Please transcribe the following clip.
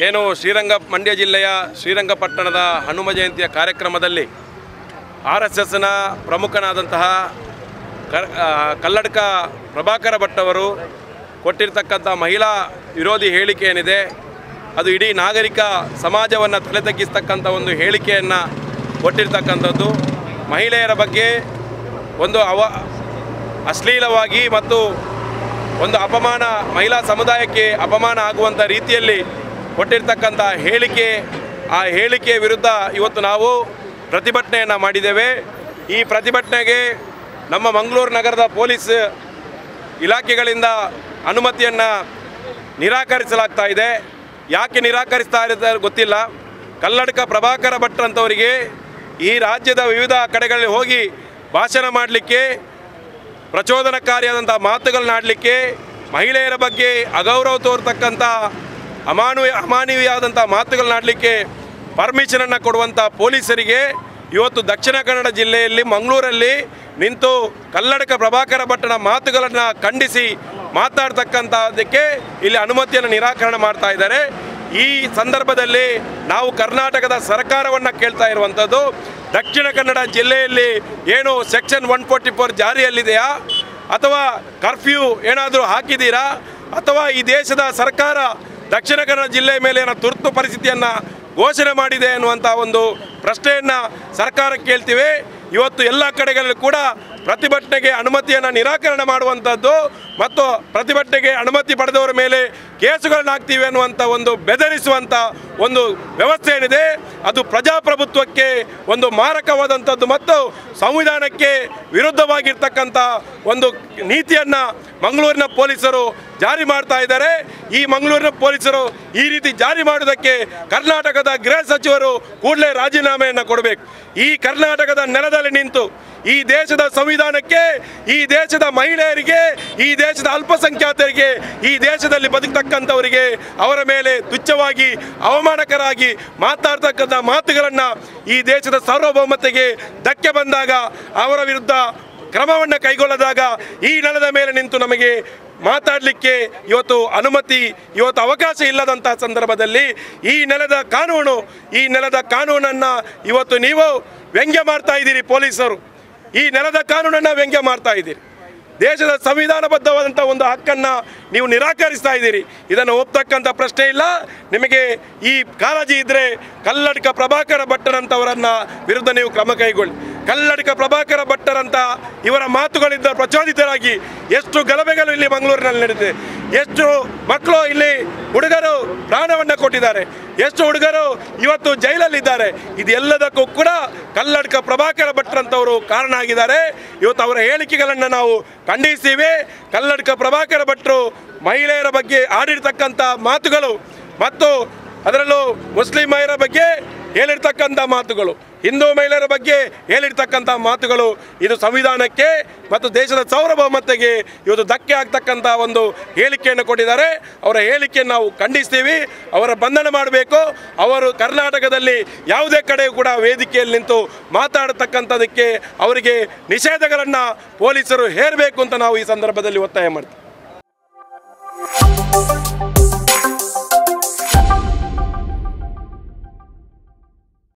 ಏನು ಮಂಡ್ಯ ಜಿಲ್ಲೆಯ ಶ್ರೀರಂಗಪಟ್ಟಣದ ಹನುಮ ಜಯಂತಿಯ ಕಾರ್ಯಕ್ರಮದಲ್ಲಿ RSSನ ಪ್ರಮುಖನಾದಂತಹ ಕಲ್ಲಡ್ಕ ಪ್ರಭಾಕರ ಭಟ್ ಅವರು ಕೊಟ್ಟಿರತಕ್ಕಂಥ ಮಹಿಳಾ ವಿರೋಧಿ ಹೇಳಿಕೆ ಏನಿದೆ ಅದು ಇಡೀ ನಾಗರಿಕ ಸಮಾಜವನ್ನು ತಲೆ ತಗ್ಗಿಸ್ತಕ್ಕಂಥ ಒಂದು ಹೇಳಿಕೆಯನ್ನು ಕೊಟ್ಟಿರ್ತಕ್ಕಂಥದ್ದು. ಮಹಿಳೆಯರ ಬಗ್ಗೆ ಒಂದು ಅಶ್ಲೀಲವಾಗಿ ಮತ್ತು ಒಂದು ಅಪಮಾನ, ಮಹಿಳಾ ಸಮುದಾಯಕ್ಕೆ ಅಪಮಾನ ಆಗುವಂಥ ರೀತಿಯಲ್ಲಿ ಕೊಟ್ಟಿರ್ತಕ್ಕಂಥ ಹೇಳಿಕೆ, ಆ ಹೇಳಿಕೆಯ ವಿರುದ್ಧ ಇವತ್ತು ನಾವು ಪ್ರತಿಭಟನೆಯನ್ನು ಮಾಡಿದ್ದೇವೆ. ಈ ಪ್ರತಿಭಟನೆಗೆ ನಮ್ಮ ಮಂಗಳೂರು ನಗರದ ಪೊಲೀಸ್ ಇಲಾಖೆಗಳಿಂದ ಅನುಮತಿಯನ್ನು ನಿರಾಕರಿಸಲಾಗ್ತಾ ಇದೆ. ಯಾಕೆ ನಿರಾಕರಿಸ್ತಾ ಇದ್ದಾರೆ ಗೊತ್ತಿಲ್ಲ. ಕಲ್ಲಡ್ಕ ಪ್ರಭಾಕರ ಭಟ್ ಅಂತವರಿಗೆ ಈ ರಾಜ್ಯದ ವಿವಿಧ ಕಡೆಗಳಲ್ಲಿ ಹೋಗಿ ಭಾಷಣ ಮಾಡಲಿಕ್ಕೆ, ಪ್ರಚೋದನಕಾರಿಯಾದಂಥ ಮಾತುಗಳನ್ನಾಡಲಿಕ್ಕೆ, ಮಹಿಳೆಯರ ಬಗ್ಗೆ ಅಗೌರವ ತೋರ್ತಕ್ಕಂಥ ಅಮಾನವೀಯವಾದಂಥ ಮಾತುಗಳನ್ನಾಡಲಿಕ್ಕೆ ಪರ್ಮಿಷನನ್ನು ಕೊಡುವಂಥ ಪೊಲೀಸರಿಗೆ ಇವತ್ತು ದಕ್ಷಿಣ ಕನ್ನಡ ಜಿಲ್ಲೆಯಲ್ಲಿ ಮಂಗಳೂರಲ್ಲಿ ನಿಂತು ಕಲ್ಲಡ್ಕ ಪ್ರಭಾಕರ ಭಟ್ಟನ ಮಾತುಗಳನ್ನು ಖಂಡಿಸಿ ಮಾತಾಡ್ತಕ್ಕಂಥದ್ದಕ್ಕೆ ಇಲ್ಲಿ ಅನುಮತಿಯನ್ನು ನಿರಾಕರಣೆ ಮಾಡ್ತಾ ಇದ್ದಾರೆ. ಈ ಸಂದರ್ಭದಲ್ಲಿ ನಾವು ಕರ್ನಾಟಕದ ಸರ್ಕಾರವನ್ನು ಕೇಳ್ತಾ ಇರುವಂಥದ್ದು, ದಕ್ಷಿಣ ಕನ್ನಡ ಜಿಲ್ಲೆಯಲ್ಲಿ ಏನು ಸೆಕ್ಷನ್ 144 ಜಾರಿಯಲ್ಲಿದೆಯಾ ಅಥವಾ ಕರ್ಫ್ಯೂ ಏನಾದರೂ ಹಾಕಿದ್ದೀರಾ ಅಥವಾ ಈ ದೇಶದ ಸರ್ಕಾರ ದಕ್ಷಿಣ ಕನ್ನಡ ಜಿಲ್ಲೆಯ ಮೇಲೆ ಏನೋ ತುರ್ತು ಪರಿಸ್ಥಿತಿಯನ್ನು ಘೋಷಣೆ ಮಾಡಿದೆ ಅನ್ನುವಂಥ ಒಂದು ಪ್ರಶ್ನೆಯನ್ನು ಸರ್ಕಾರಕ್ಕೆ ಕೇಳ್ತೀವಿ. ಇವತ್ತು ಎಲ್ಲ ಕಡೆಗಳಲ್ಲಿ ಕೂಡ ಪ್ರತಿಭಟನೆಗೆ ಅನುಮತಿಯನ್ನು ನಿರಾಕರಣೆ ಮಾಡುವಂಥದ್ದು ಮತ್ತು ಪ್ರತಿಭಟನೆಗೆ ಅನುಮತಿ ಪಡೆದವರ ಮೇಲೆ ಕೇಸುಗಳನ್ನ ಹಾಕ್ತೀವಿ ಅನ್ನುವಂಥ ಒಂದು ಬೆದರಿಸುವಂಥ ಒಂದು ವ್ಯವಸ್ಥೆ ಏನಿದೆ ಅದು ಪ್ರಜಾಪ್ರಭುತ್ವಕ್ಕೆ ಒಂದು ಮಾರಕವಾದಂಥದ್ದು ಮತ್ತು ಸಂವಿಧಾನಕ್ಕೆ ವಿರುದ್ಧವಾಗಿರ್ತಕ್ಕಂಥ ಒಂದು ನೀತಿಯನ್ನು ಮಂಗಳೂರಿನ ಪೊಲೀಸರು ಜಾರಿ ಮಾಡ್ತಾ ಇದ್ದಾರೆ. ಈ ಮಂಗಳೂರಿನ ಪೊಲೀಸರು ಈ ರೀತಿ ಜಾರಿ ಮಾಡುವುದಕ್ಕೆ ಕರ್ನಾಟಕದ ಗೃಹ ಸಚಿವರು ಕೂಡಲೇ ರಾಜೀನಾಮೆಯನ್ನು ಕೊಡಬೇಕು. ಈ ಕರ್ನಾಟಕದ ನೆಲದಲ್ಲಿ ನಿಂತು ಈ ದೇಶದ ಸಂವಿಧಾನಕ್ಕೆ, ಈ ದೇಶದ ಮಹಿಳೆಯರಿಗೆ, ಈ ದೇಶದ ಅಲ್ಪಸಂಖ್ಯಾತರಿಗೆ, ಈ ದೇಶದಲ್ಲಿ ಬದುಕತಕ್ಕಂಥವರಿಗೆ ಅವರ ಮೇಲೆ ತುಚ್ಛವಾಗಿ ಅವಮಾನಕರಾಗಿ ಮಾತಾಡ್ತಕ್ಕಂಥ ಮಾತುಗಳನ್ನು ಈ ದೇಶದ ಸಾರ್ವಭೌಮತೆಗೆ ಧಕ್ಕೆ ಬಂದಾಗ ಅವರ ವಿರುದ್ಧ ಕ್ರಮವನ್ನು ಕೈಗೊಳ್ಳದಾಗ ಈ ನೆಲದ ಮೇಲೆ ನಿಂತು ನಮಗೆ ಮಾತಾಡಲಿಕ್ಕೆ ಇವತ್ತು ಅನುಮತಿ, ಇವತ್ತು ಅವಕಾಶ ಇಲ್ಲದಂತಹ ಸಂದರ್ಭದಲ್ಲಿ ಈ ನೆಲದ ಕಾನೂನನ್ನು ಇವತ್ತು ನೀವು ವ್ಯಂಗ್ಯ ಮಾಡ್ತಾ ಇದ್ದೀರಿ. ಪೊಲೀಸರು ಈ ನೆಲದ ಕಾನೂನನ್ನು ವ್ಯಂಗ್ಯ ಮಾಡ್ತಾ ಇದ್ದೀರಿ. ದೇಶದ ಸಂವಿಧಾನಬದ್ಧವಾದಂಥ ಒಂದು ಹಕ್ಕನ್ನು ನೀವು ನಿರಾಕರಿಸ್ತಾ ಇದ್ದೀರಿ. ಇದನ್ನು ಒಪ್ತಕ್ಕಂಥ ಪ್ರಶ್ನೆ ಇಲ್ಲ. ನಿಮಗೆ ಈ ಕಾಳಜಿ ಇದ್ದರೆ ಕಲ್ಲಡ್ಕ ಪ್ರಭಾಕರ ಭಟ್ಟರಂಥವರನ್ನು ವಿರುದ್ಧ ನೀವು ಕ್ರಮ ಕೈಗೊಳ್ಳಿ. ಕಲ್ಲಡ್ಕ ಪ್ರಭಾಕರ ಭಟ್ಟರಂಥ ಇವರ ಮಾತುಗಳಿಂದ ಪ್ರಚೋದಿತರಾಗಿ ಎಷ್ಟು ಗಲಭೆಗಳು ಇಲ್ಲಿ ಮಂಗಳೂರಿನಲ್ಲಿ ನಡೆದಿದೆ, ಎಷ್ಟು ಮಕ್ಕಳು ಇಲ್ಲಿ ಹುಡುಗರು ಪ್ರಾಣವನ್ನು ಕೊಟ್ಟಿದ್ದಾರೆ, ಎಷ್ಟು ಹುಡುಗರು ಇವತ್ತು ಜೈಲಲ್ಲಿದ್ದಾರೆ. ಇದೆಲ್ಲದಕ್ಕೂ ಕೂಡ ಕಲ್ಲಡ್ಕ ಪ್ರಭಾಕರ ಭಟ್ಟರಂಥವರು ಕಾರಣ ಆಗಿದ್ದಾರೆ. ಇವತ್ತು ಅವರ ಹೇಳಿಕೆಗಳನ್ನು ನಾವು ಖಂಡಿಸ್ತೀವಿ. ಕಲ್ಲಡ್ಕ ಪ್ರಭಾಕರ ಭಟ್ರು ಮಹಿಳೆಯರ ಬಗ್ಗೆ ಆಡಿರ್ತಕ್ಕಂಥ ಮಾತುಗಳು ಮತ್ತು ಅದರಲ್ಲೂ ಮುಸ್ಲಿಂ ಮಹಿಳೆಯರ ಬಗ್ಗೆ ಹೇಳಿರ್ತಕ್ಕಂಥ ಮಾತುಗಳು, ಹಿಂದೂ ಮಹಿಳೆಯರ ಬಗ್ಗೆ ಹೇಳಿರ್ತಕ್ಕಂಥ ಮಾತುಗಳು ಇದು ಸಂವಿಧಾನಕ್ಕೆ ಮತ್ತು ದೇಶದ ಸಾರ್ವಭೌಮತೆಗೆ ಇವತ್ತು ಧಕ್ಕೆ ಆಗ್ತಕ್ಕಂಥ ಒಂದು ಹೇಳಿಕೆಯನ್ನು ಕೊಟ್ಟಿದ್ದಾರೆ. ಅವರ ಹೇಳಿಕೆಯನ್ನು ನಾವು ಖಂಡಿಸ್ತೀವಿ. ಅವರ ಬಂಧನ ಮಾಡಬೇಕು. ಅವರು ಕರ್ನಾಟಕದಲ್ಲಿ ಯಾವುದೇ ಕಡೆ ಕೂಡ ವೇದಿಕೆಯಲ್ಲಿ ನಿಂತು ಮಾತಾಡತಕ್ಕಂಥದಕ್ಕೆ ಅವರಿಗೆ ನಿಷೇಧಗಳನ್ನು ಪೊಲೀಸರು ಹೇರಬೇಕು ಅಂತ ನಾವು ಈ ಸಂದರ್ಭದಲ್ಲಿ ಒತ್ತಾಯ ಮಾಡ್ತೀವಿ.